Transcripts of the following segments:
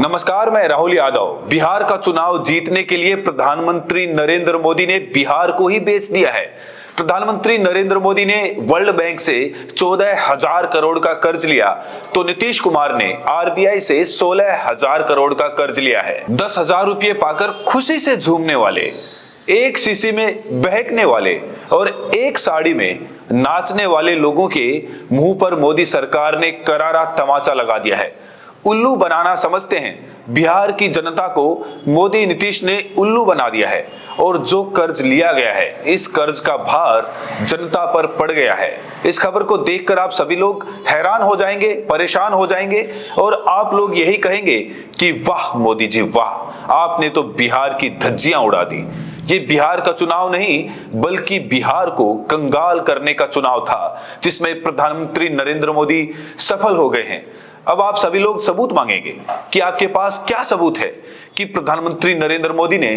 नमस्कार, मैं राहुल यादव। बिहार का चुनाव जीतने के लिए प्रधानमंत्री नरेंद्र मोदी ने बिहार को ही बेच दिया है। प्रधानमंत्री नरेंद्र मोदी ने वर्ल्ड बैंक से 14,000 करोड़ का कर्ज लिया, तो नीतीश कुमार ने आरबीआई से 16,000 करोड़ का कर्ज लिया है। 10,000 रुपये पाकर खुशी से झूमने वाले, एक सीसी में बहकने वाले और एक साड़ी में नाचने वाले लोगों के मुंह पर मोदी सरकार ने करारा तमाचा लगा दिया है। उल्लू बनाना समझते हैं। बिहार की जनता को मोदी नीतीश ने उल्लू बना दिया है और जो कर्ज लिया गया है, इस कर्ज का भार जनता पर पड़ गया है। इस खबर को देखकर आप सभी लोग हैरान हो जाएंगे, परेशान हो जाएंगे और आप लोग यही कहेंगे कि वाह मोदी जी वाह, आपने तो बिहार की धज्जियां उड़ा दी। ये बिहार का चुनाव नहीं बल्कि बिहार को कंगाल करने का चुनाव था, जिसमें प्रधानमंत्री नरेंद्र मोदी सफल हो गए हैं। अब आप सभी लोग सबूत मांगेंगे कि आपके पास क्या सबूत है कि प्रधानमंत्री नरेंद्र मोदी ने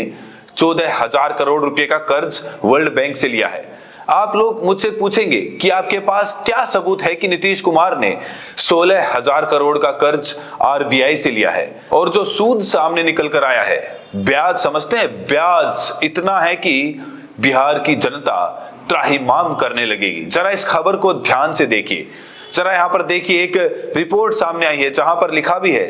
14,000 करोड़ रुपए का कर्ज वर्ल्ड बैंक से लिया है। आप लोग मुझसे पूछेंगे कि आपके पास क्या सबूत है कि नीतीश कुमार ने 16,000 करोड़ का कर्ज आरबीआई से लिया है। और जो सूद सामने निकल कर आया है, ब्याज समझते हैं, ब्याज इतना है कि बिहार की जनता त्राहिमाम करने लगेगी। जरा इस खबर को ध्यान से देखिए। जरा यहाँ पर देखिए, एक रिपोर्ट सामने आई है जहां पर लिखा भी है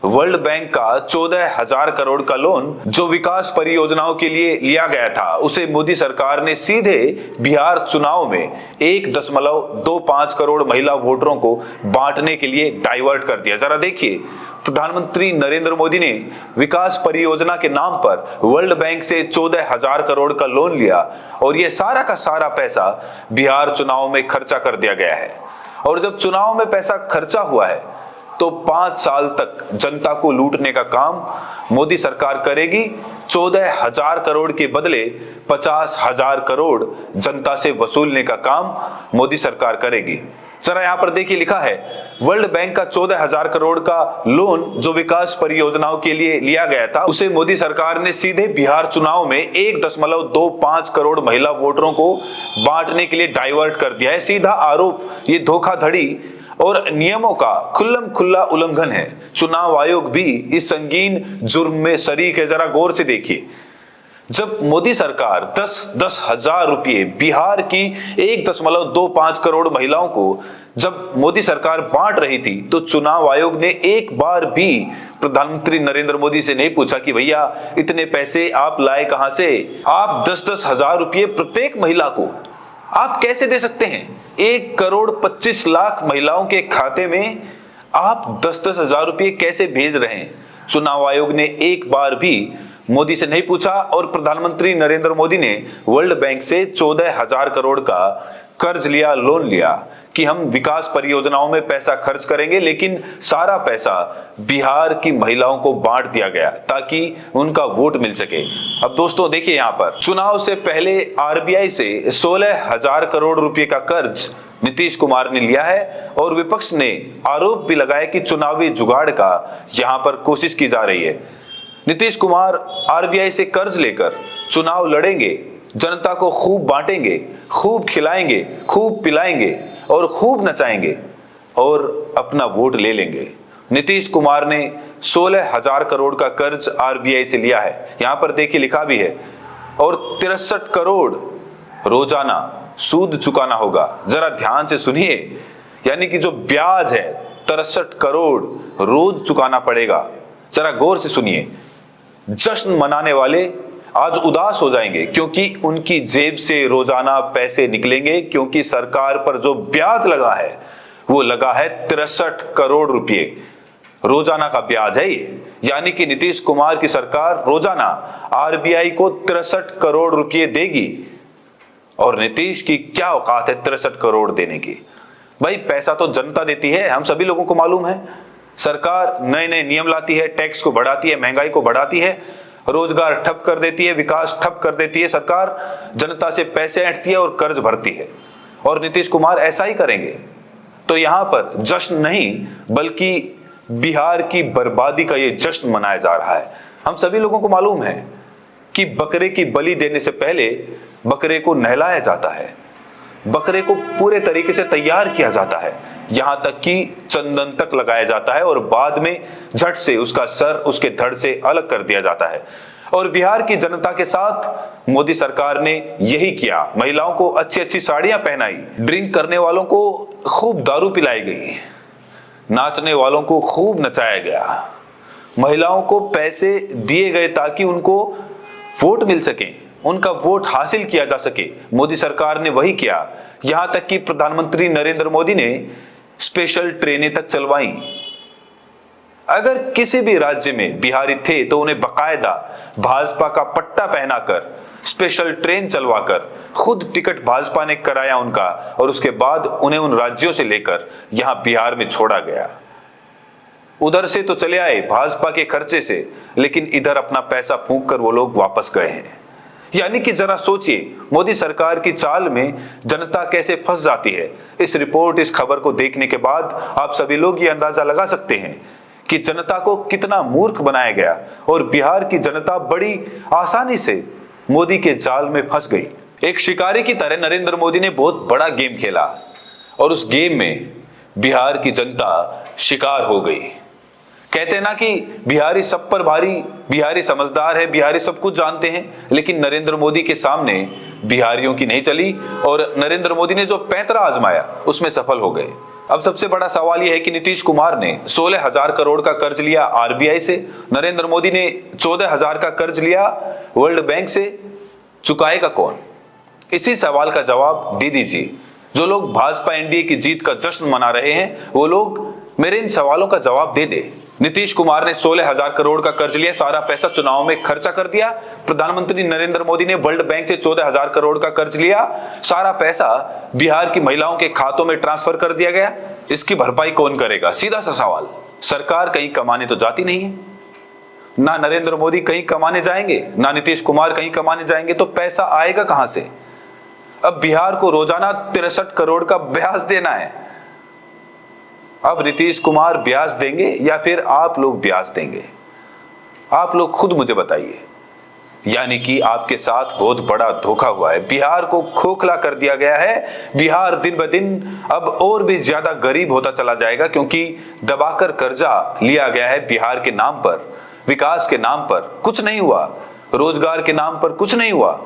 वर्ल्ड बैंक का 14,000 करोड़ का लोन जो विकास परियोजनाओं के लिए लिया गया था, उसे मोदी सरकार ने सीधे बिहार चुनाव में 1.25 करोड़ महिला वोटरों को बांटने के लिए डाइवर्ट कर दिया। जरा देखिए, प्रधानमंत्री नरेंद्र मोदी ने विकास परियोजना के नाम पर वर्ल्ड बैंक से 14,000 करोड़ का लोन लिया और यह सारा का सारा पैसा बिहार चुनाव में खर्चा कर दिया गया है। और जब चुनाव में पैसा खर्चा हुआ है तो 5 साल तक जनता को लूटने का काम मोदी सरकार करेगी। 14,000 करोड़ के बदले 50,000 करोड़ जनता से वसूलने का काम मोदी सरकार करेगी। जरा यहाँ पर देखिए, लिखा है वर्ल्ड बैंक का 14,000 करोड़ का लोन जो विकास परियोजनाओं के लिए लिया गया था, उसे मोदी सरकार ने सीधे बिहार चुनाव में 1.25 करोड़ महिला वोटरों को बांटने के लिए डाइवर्ट कर दिया है। सीधा आरोप, ये धोखाधड़ी और नियमों का खुल्लम खुल्ला उल्लंघन है। चुनाव आयोग भी इस संगीन जुर्म में शरीक है। जरा गौर से देखिए, जब मोदी सरकार 10 हजार रुपये बिहार की 1.25 करोड़ महिलाओं को जब मोदी सरकार बांट रही थी, तो चुनाव आयोग ने एक बार भी प्रधानमंत्री नरेंद्र मोदी से नहीं पूछा कि भैया इतने पैसे आप लाए कहां से। आप 10 हजार रुपये प्रत्येक महिला को आप कैसे दे सकते हैं? 1,25,00,000 महिलाओं के खाते में आप 10 हजार रुपये कैसे भेज रहे हैं? चुनाव आयोग ने एक बार भी मोदी से नहीं पूछा और प्रधानमंत्री नरेंद्र मोदी ने वर्ल्ड बैंक से 14,000 करोड़ का कर्ज लिया, लोन लिया कि हम विकास परियोजनाओं में पैसा खर्च करेंगे, लेकिन सारा पैसा बिहार की महिलाओं को बांट दिया गया ताकि उनका वोट मिल सके। अब दोस्तों देखिए, यहाँ पर चुनाव से पहले आरबीआई से 16,000 करोड़ रुपए का कर्ज नीतीश कुमार ने लिया है और विपक्ष ने आरोप भी लगाया कि चुनावी जुगाड़ का यहाँ पर कोशिश की जा रही है। नीतीश कुमार आरबीआई से कर्ज लेकर चुनाव लड़ेंगे, जनता को खूब बांटेंगे, खूब खिलाएंगे, खूब पिलाएंगे और खूब नचाएंगे और अपना वोट ले लेंगे। नीतीश कुमार ने 16,000 करोड़ का कर्ज आरबीआई से लिया है। यहां पर देखिए, लिखा भी है और 63 करोड़ रोजाना सूद चुकाना होगा। जरा ध्यान से सुनिए, यानी कि जो ब्याज है 63 करोड़ रोज चुकाना पड़ेगा। जरा गौर से सुनिए। जश्न मनाने वाले आज उदास हो जाएंगे क्योंकि उनकी जेब से रोजाना पैसे निकलेंगे, क्योंकि सरकार पर जो ब्याज लगा है वो लगा है 63 करोड़ रुपए रोजाना का ब्याज है ये। यानी कि नीतीश कुमार की सरकार रोजाना आरबीआई को 63 करोड़ रुपए देगी और नीतीश की क्या औकात है 63 करोड़ देने की? भाई पैसा तो जनता देती है, हम सभी लोगों को मालूम है। सरकार नए नए नियम लाती है, टैक्स को बढ़ाती है, महंगाई को बढ़ाती है, रोजगार ठप कर देती है, विकास ठप कर देती है। सरकार जनता से पैसे ऐंठती है और कर्ज भरती है और नीतीश कुमार ऐसा ही करेंगे। तो यहां पर जश्न नहीं बल्कि बिहार की बर्बादी का ये जश्न मनाया जा रहा है। हम सभी लोगों को मालूम है कि बकरे की बलि देने से पहले बकरे को नहलाया जाता है, बकरे को पूरे तरीके से तैयार किया जाता है। यहां तक कि चंदन तक लगाया जाता है और बाद में झट से उसका सर उसके धड़ से अलग कर दिया जाता है। और बिहार की जनता के साथ मोदी सरकार ने यही किया। महिलाओं को अच्छी अच्छी साड़ियां पहनाई, ड्रिंक करने वालों को खूब दारू पिलाई गई, नाचने वालों को खूब नचाया गया, महिलाओं को पैसे दिए गए ताकि उनको वोट मिल सके, उनका वोट हासिल किया जा सके। मोदी सरकार ने वही किया। यहां तक कि प्रधानमंत्री नरेंद्र मोदी ने स्पेशल ट्रेनें तक चलवाई। अगर किसी भी राज्य में बिहारी थे तो उन्हें बकायदा भाजपा का पट्टा पहनाकर स्पेशल ट्रेन चलवाकर खुद टिकट भाजपा ने कराया उनका, और उसके बाद उन्हें उन राज्यों से लेकर यहां बिहार में छोड़ा गया। उधर से तो चले आए भाजपा के खर्चे से, लेकिन इधर अपना पैसा फूंक कर वो लोग वापस गए हैं। यानी कि जरा सोचिए, मोदी सरकार की चाल में जनता कैसे फंस जाती है। इस रिपोर्ट, इस खबर को देखने के बाद आप सभी लोग ये अंदाजा लगा सकते हैं कि जनता को कितना मूर्ख बनाया गया और बिहार की जनता बड़ी आसानी से मोदी के जाल में फंस गई। एक शिकारी की तरह नरेंद्र मोदी ने बहुत बड़ा गेम खेला और उस गेम में बिहार की जनता शिकार हो गई। कहते हैं ना कि बिहारी सब पर भारी, बिहारी समझदार है, बिहारी सब कुछ जानते हैं, लेकिन नरेंद्र मोदी के सामने बिहारियों की नहीं चली और नरेंद्र मोदी ने जो पैंतरा आजमाया उसमें सफल हो गए। अब सबसे बड़ा सवाल यह है कि नीतीश कुमार ने 16,000 करोड़ का कर्ज लिया आरबीआई से, नरेंद्र मोदी ने 14,000 का कर्ज लिया वर्ल्ड बैंक से, चुकाएगा कौन? इसी सवाल का जवाब दे दीजिए। जो लोग भाजपा एनडीए की जीत का जश्न मना रहे हैं वो लोग मेरे इन सवालों का जवाब दे दे। नीतीश कुमार ने 16,000 करोड़ का कर्ज लिया, सारा पैसा चुनाव में खर्चा कर दिया। प्रधानमंत्री नरेंद्र मोदी ने वर्ल्ड बैंक से 14,000 करोड़ का कर्ज लिया, सारा पैसा बिहार की महिलाओं के खातों में ट्रांसफर कर दिया गया। इसकी भरपाई कौन करेगा? सीधा सा सवाल। सरकार कहीं कमाने तो जाती नहीं है, ना नरेंद्र मोदी कहीं कमाने जाएंगे, ना नीतीश कुमार कहीं कमाने जाएंगे, तो पैसा आएगा कहां से? अब बिहार को रोजाना 63 करोड़ का ब्याज देना है। अब नीतीश कुमार ब्याज देंगे या फिर आप लोग ब्याज देंगे? आप लोग खुद मुझे बताइए। यानी कि आपके साथ बहुत बड़ा धोखा हुआ है, बिहार को खोखला कर दिया गया है। बिहार दिन ब दिन अब और भी ज्यादा गरीब होता चला जाएगा, क्योंकि दबाकर कर्जा लिया गया है बिहार के नाम पर। विकास के नाम पर कुछ नहीं हुआ, रोजगार के नाम पर कुछ नहीं हुआ,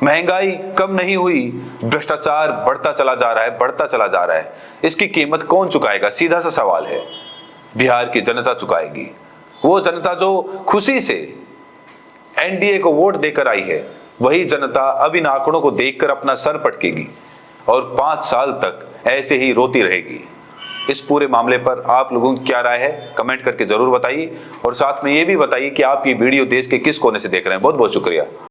महंगाई कम नहीं हुई, भ्रष्टाचार बढ़ता चला जा रहा है, बढ़ता चला जा रहा है। इसकी कीमत कौन चुकाएगा? सीधा सा सवाल है। बिहार की जनता चुकाएगी। वो जनता जो खुशी से एनडीए को वोट देकर आई है, वही जनता अब इन आंकड़ों को देखकर अपना सर पटकेगी और 5 साल तक ऐसे ही रोती रहेगी। इस पूरे मामले पर आप लोगों की क्या राय है, कमेंट करके जरूर बताइए और साथ में ये भी बताइए कि आप ये वीडियो देश के किस कोने से देख रहे हैं। बहुत बहुत शुक्रिया।